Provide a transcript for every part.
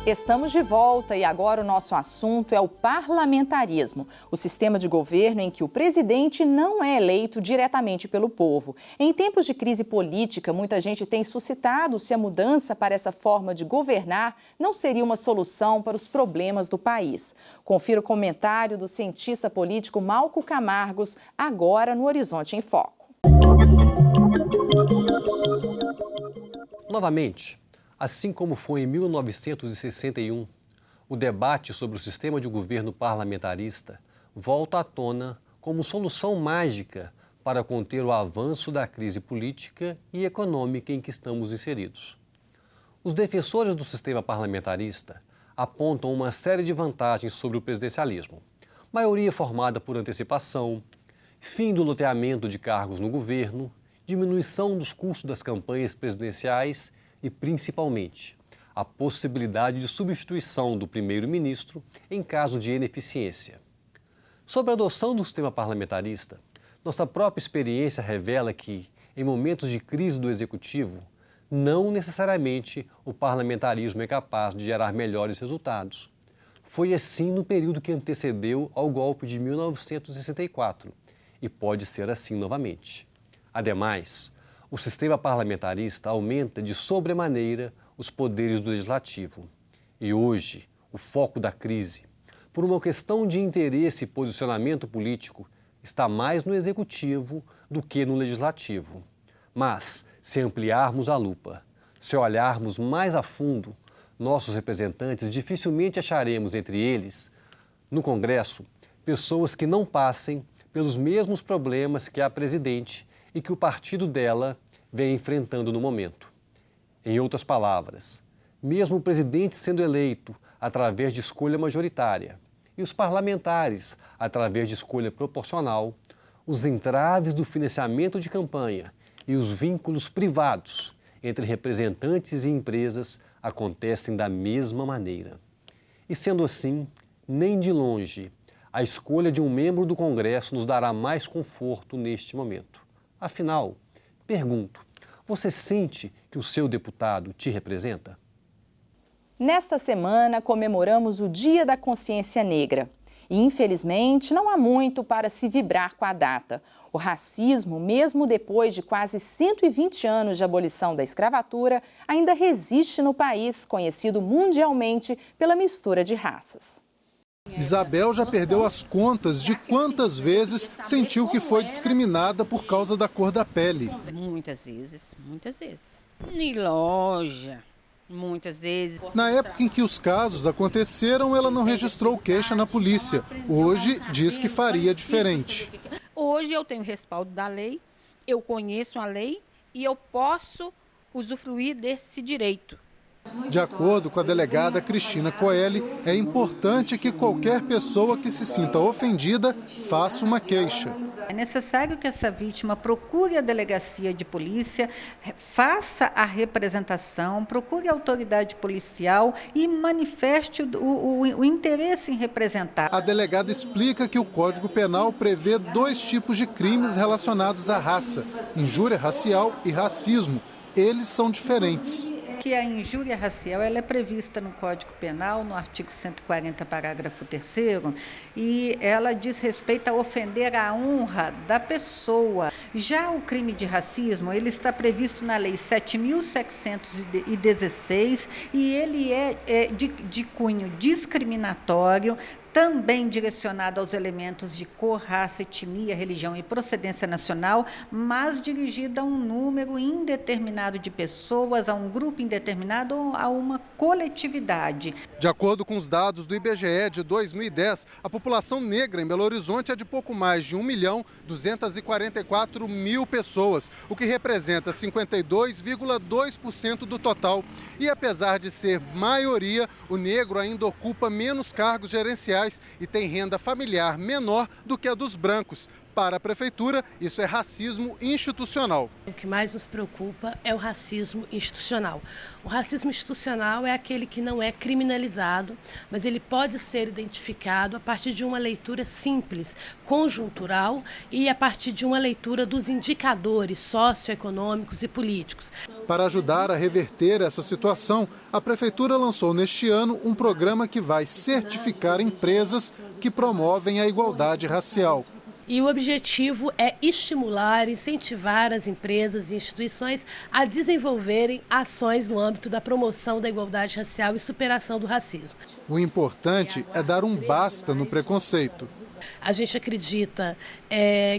Estamos de volta e agora o nosso assunto é o parlamentarismo, o sistema de governo em que o presidente não é eleito diretamente pelo povo. Em tempos de crise política, muita gente tem suscitado se a mudança para essa forma de governar não seria uma solução para os problemas do país. Confira o comentário do cientista político Malco Camargos, agora no Horizonte em Foco. Novamente, assim como foi em 1961, o debate sobre o sistema de governo parlamentarista volta à tona como solução mágica para conter o avanço da crise política e econômica em que estamos inseridos. Os defensores do sistema parlamentarista apontam uma série de vantagens sobre o presidencialismo: maioria formada por antecipação, fim do loteamento de cargos no governo, diminuição dos custos das campanhas presidenciais e, principalmente, a possibilidade de substituição do primeiro-ministro em caso de ineficiência. Sobre a adoção do sistema parlamentarista, nossa própria experiência revela que, em momentos de crise do executivo, não necessariamente o parlamentarismo é capaz de gerar melhores resultados. Foi assim no período que antecedeu ao golpe de 1964 e pode ser assim novamente. Ademais, o sistema parlamentarista aumenta de sobremaneira os poderes do legislativo. E hoje, o foco da crise, por uma questão de interesse e posicionamento político, está mais no executivo do que no legislativo. Mas, se ampliarmos a lupa, se olharmos mais a fundo, nossos representantes dificilmente acharemos entre eles, no Congresso, pessoas que não passem pelos mesmos problemas que a presidente e que o partido dela vem enfrentando no momento. Em outras palavras, mesmo o presidente sendo eleito através de escolha majoritária e os parlamentares através de escolha proporcional, os entraves do financiamento de campanha e os vínculos privados entre representantes e empresas acontecem da mesma maneira. E sendo assim, nem de longe, a escolha de um membro do Congresso nos dará mais conforto neste momento. Afinal, pergunto, você sente que o seu deputado te representa? Nesta semana, comemoramos o Dia da Consciência Negra. E, infelizmente, não há muito para se vibrar com a data. O racismo, mesmo depois de quase 120 anos de abolição da escravatura, ainda resiste no país, conhecido mundialmente pela mistura de raças. Isabel já perdeu as contas de quantas vezes sentiu que foi discriminada por causa da cor da pele. Muitas vezes, muitas vezes. Em loja, muitas vezes. Na época em que os casos aconteceram, ela não registrou queixa na polícia. Hoje, diz que faria diferente. Hoje eu tenho respaldo da lei, eu conheço a lei e eu posso usufruir desse direito. De acordo com a delegada Cristina Coelho, é importante que qualquer pessoa que se sinta ofendida faça uma queixa. É necessário que essa vítima procure a delegacia de polícia, faça a representação, procure a autoridade policial e manifeste o interesse em representar. A delegada explica que o Código Penal prevê 2 tipos de crimes relacionados à raça: injúria racial e racismo. Eles são diferentes. Que a injúria racial ela é prevista no Código Penal, no artigo 140, parágrafo 3º, e ela diz respeito a ofender a honra da pessoa. Já o crime de racismo, ele está previsto na Lei 7.716 e ele é de cunho discriminatório, também direcionado aos elementos de cor, raça, etnia, religião e procedência nacional, mas dirigido a um número indeterminado de pessoas, a um grupo indeterminado ou a uma coletividade. De acordo com os dados do IBGE de 2010, a população negra em Belo Horizonte é de pouco mais de 1.244.000 pessoas, o que representa 52,2% do total. E apesar de ser maioria, o negro ainda ocupa menos cargos gerenciais e tem renda familiar menor do que a dos brancos. Para a Prefeitura, isso é racismo institucional. O que mais nos preocupa é o racismo institucional. O racismo institucional é aquele que não é criminalizado, mas ele pode ser identificado a partir de uma leitura simples, conjuntural e a partir de uma leitura dos indicadores socioeconômicos e políticos. Para ajudar a reverter essa situação, a Prefeitura lançou neste ano um programa que vai certificar empresas que promovem a igualdade racial. E o objetivo é estimular, incentivar as empresas e instituições a desenvolverem ações no âmbito da promoção da igualdade racial e superação do racismo. O importante é dar um basta no preconceito. A gente acredita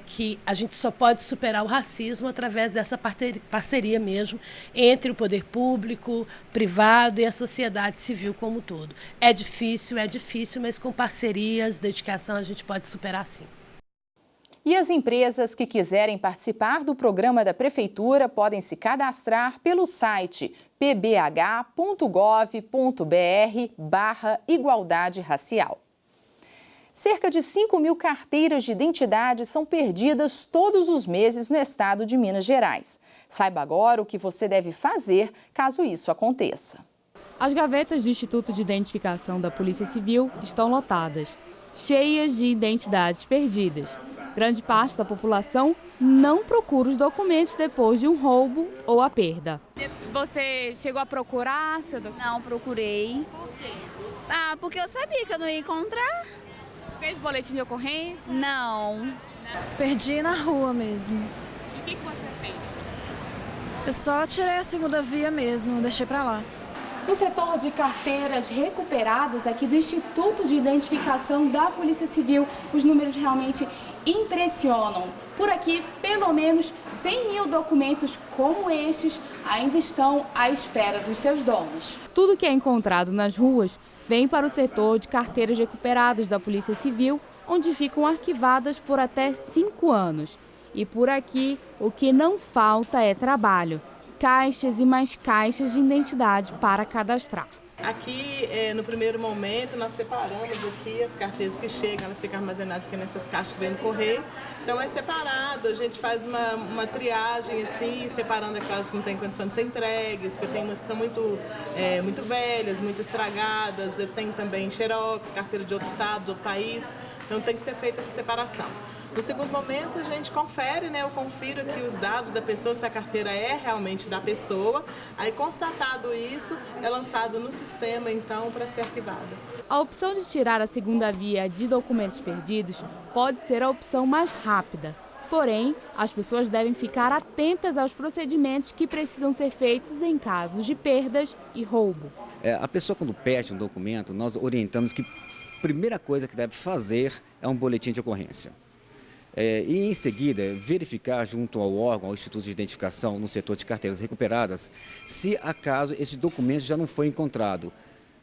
que a gente só pode superar o racismo através dessa parceria mesmo entre o poder público, privado e a sociedade civil como um todo. É difícil, mas com parcerias, dedicação, a gente pode superar sim. E as empresas que quiserem participar do programa da Prefeitura podem se cadastrar pelo site pbh.gov.br/igualdade racial. Cerca de 5.000 carteiras de identidade são perdidas todos os meses no estado de Minas Gerais. Saiba agora o que você deve fazer caso isso aconteça. As gavetas do Instituto de Identificação da Polícia Civil estão lotadas, cheias de identidades perdidas. Grande parte da população não procura os documentos depois de um roubo ou a perda. Você chegou a procurar seu documento? Não, procurei. Por quê? Porque eu sabia que eu não ia encontrar. Fez boletim de ocorrência? Não. Perdi na rua mesmo. E o que você fez? Eu só tirei a segunda via mesmo, deixei pra lá. No setor de carteiras recuperadas aqui do Instituto de Identificação da Polícia Civil, os números realmente impressionam. Por aqui, pelo menos 100.000 documentos como estes ainda estão à espera dos seus donos. Tudo que é encontrado nas ruas vem para o setor de carteiras recuperadas da Polícia Civil, onde ficam arquivadas por até 5 anos. E por aqui, o que não falta é trabalho. Caixas e mais caixas de identidade para cadastrar. Aqui, no primeiro momento, nós separamos aqui as carteiras que chegam, elas ficam armazenadas aqui nessas caixas que vem no correio. Então é separado, a gente faz uma triagem assim, separando aquelas que não têm condição de ser entregues, porque tem umas que são muito velhas, muito estragadas, tem também xerox, carteira de outro estado, de outro país, então tem que ser feita essa separação. No segundo momento, a gente confere, eu confiro aqui os dados da pessoa, se a carteira é realmente da pessoa. Aí, constatado isso, é lançado no sistema, então, para ser arquivada. A opção de tirar a segunda via de documentos perdidos pode ser a opção mais rápida. Porém, as pessoas devem ficar atentas aos procedimentos que precisam ser feitos em casos de perdas e roubo. A pessoa, quando perde um documento, nós orientamos que a primeira coisa que deve fazer é um boletim de ocorrência. E, em seguida, verificar junto ao órgão, ao Instituto de Identificação, no setor de carteiras recuperadas, se acaso esse documento já não foi encontrado.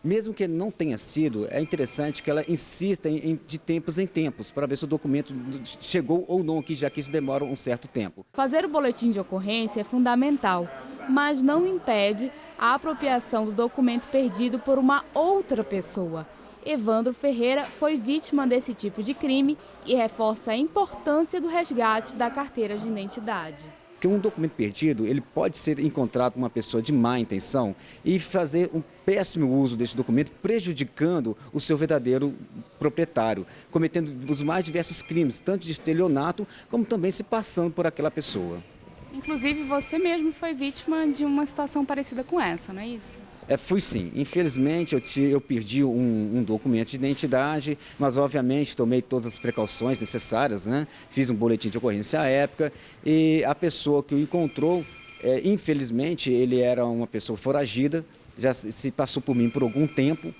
Mesmo que ele não tenha sido, é interessante que ela insista de tempos em tempos, para ver se o documento chegou ou não, já que isso demora um certo tempo. Fazer o boletim de ocorrência é fundamental, mas não impede a apropriação do documento perdido por uma outra pessoa. Evandro Ferreira foi vítima desse tipo de crime e reforça a importância do resgate da carteira de identidade. Que um documento perdido, ele pode ser encontrado por uma pessoa de má intenção e fazer um péssimo uso desse documento, prejudicando o seu verdadeiro proprietário, cometendo os mais diversos crimes, tanto de estelionato, como também se passando por aquela pessoa. Inclusive, você mesmo foi vítima de uma situação parecida com essa, não é isso? Fui sim. Infelizmente, eu perdi um documento de identidade, mas obviamente tomei todas as precauções necessárias, Fiz um boletim de ocorrência à época e a pessoa que o encontrou, infelizmente, ele era uma pessoa foragida, já se passou por mim por algum tempo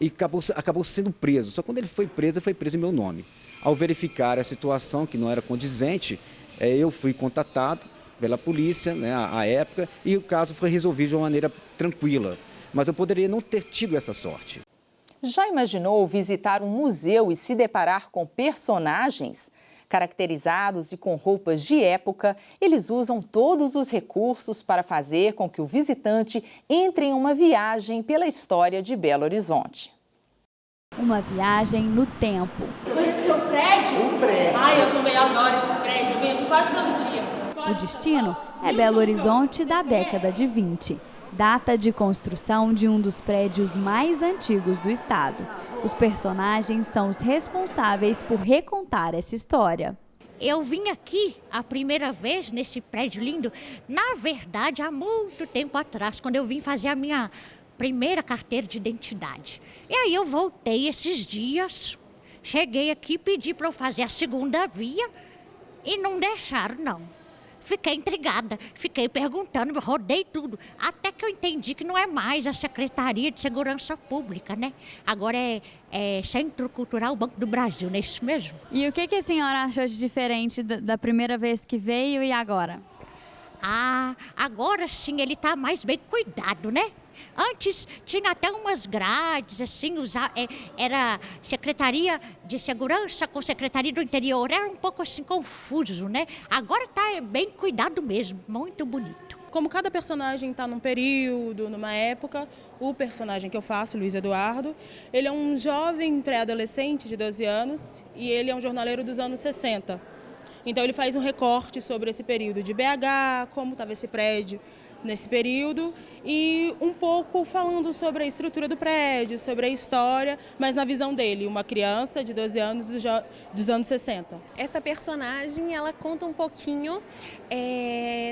e acabou sendo preso. Só quando ele foi preso em meu nome. Ao verificar a situação que não era condizente, eu fui contatado pela polícia, à época, e o caso foi resolvido de uma maneira tranquila. Mas eu poderia não ter tido essa sorte. Já imaginou visitar um museu e se deparar com personagens? Caracterizados e com roupas de época, eles usam todos os recursos para fazer com que o visitante entre em uma viagem pela história de Belo Horizonte. Uma viagem no tempo. Conheceu o prédio? O prédio. Ai, eu também adoro esse prédio, eu venho aqui quase todo dia. O destino é Belo Horizonte da década de 20, data de construção de um dos prédios mais antigos do estado. Os personagens são os responsáveis por recontar essa história. Eu vim aqui a primeira vez nesse prédio lindo, na verdade, há muito tempo atrás, quando eu vim fazer a minha primeira carteira de identidade. E aí eu voltei esses dias, cheguei aqui, pedi para eu fazer a segunda via e não deixaram, não. Fiquei intrigada, fiquei perguntando, rodei tudo, até que eu entendi que não é mais a Secretaria de Segurança Pública, né? Agora é Centro Cultural Banco do Brasil, não é isso mesmo? E o que a senhora achou de diferente da primeira vez que veio e agora? Ah, agora sim ele está mais bem cuidado, né? Antes tinha até umas grades, assim, era Secretaria de Segurança com Secretaria do Interior, era um pouco assim confuso, né? Agora está bem cuidado mesmo, muito bonito. Como cada personagem está num período, numa época, o personagem que eu faço, Luiz Eduardo, ele é um jovem pré-adolescente de 12 anos e ele é um jornaleiro dos anos 60. Então ele faz um recorte sobre esse período de BH, como estava esse prédio nesse período e um pouco falando sobre a estrutura do prédio, sobre a história, mas na visão dele, uma criança de 12 anos dos anos 60. Essa personagem, ela conta um pouquinho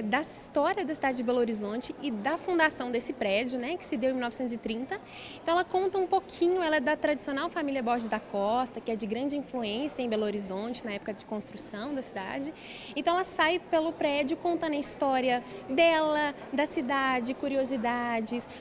da história da cidade de Belo Horizonte e da fundação desse prédio, né, que se deu em 1930. Então ela conta um pouquinho, ela é da tradicional família Borges da Costa, que é de grande influência em Belo Horizonte na época de construção da cidade. Então ela sai pelo prédio contando a história dela, da cidade, curiosidades,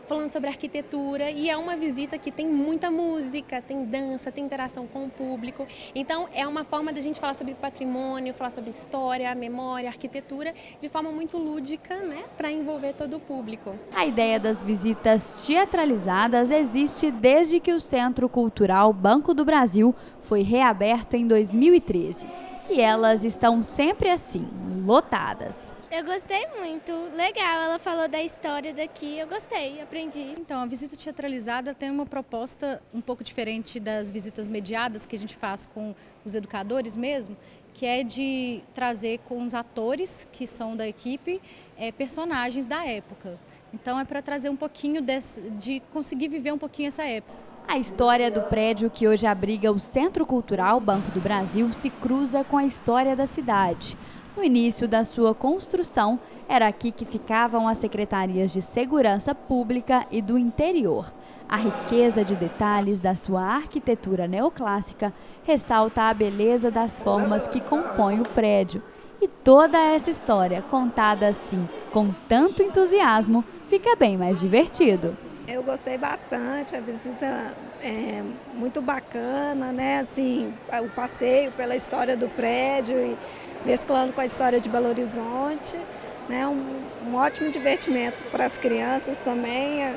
falando sobre arquitetura, e é uma visita que tem muita música, tem dança, tem interação com o público. Então é uma forma da gente falar sobre patrimônio, falar sobre história, memória, arquitetura, de forma muito lúdica, né, para envolver todo o público. A ideia das visitas teatralizadas existe desde que o Centro Cultural Banco do Brasil foi reaberto em 2013. E elas estão sempre assim, lotadas. Eu gostei muito, legal, ela falou da história daqui, eu gostei, aprendi. Então, a visita teatralizada tem uma proposta um pouco diferente das visitas mediadas que a gente faz com os educadores mesmo, que é de trazer com os atores que são da equipe personagens da época. Então é para trazer um pouquinho de conseguir viver um pouquinho essa época. A história do prédio que hoje abriga o Centro Cultural Banco do Brasil se cruza com a história da cidade. No início da sua construção, era aqui que ficavam as secretarias de Segurança Pública e do Interior. A riqueza de detalhes da sua arquitetura neoclássica ressalta a beleza das formas que compõem o prédio. E toda essa história, contada assim, com tanto entusiasmo, fica bem mais divertido. Eu gostei bastante, a visita é muito bacana, né? Assim, o passeio pela história do prédio e mesclando com a história de Belo Horizonte, né? Um ótimo divertimento para as crianças também.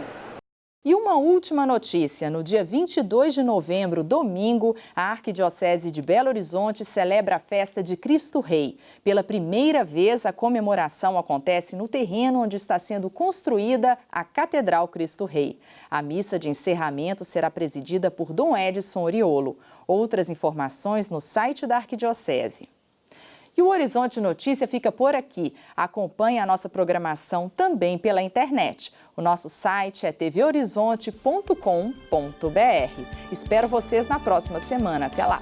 E uma última notícia, no dia 22 de novembro, domingo, a Arquidiocese de Belo Horizonte celebra a festa de Cristo Rei. Pela primeira vez, a comemoração acontece no terreno onde está sendo construída a Catedral Cristo Rei. A missa de encerramento será presidida por Dom Edson Oriolo. Outras informações no site da Arquidiocese. E o Horizonte Notícia fica por aqui. Acompanhe a nossa programação também pela internet. O nosso site é tvhorizonte.com.br. Espero vocês na próxima semana. Até lá!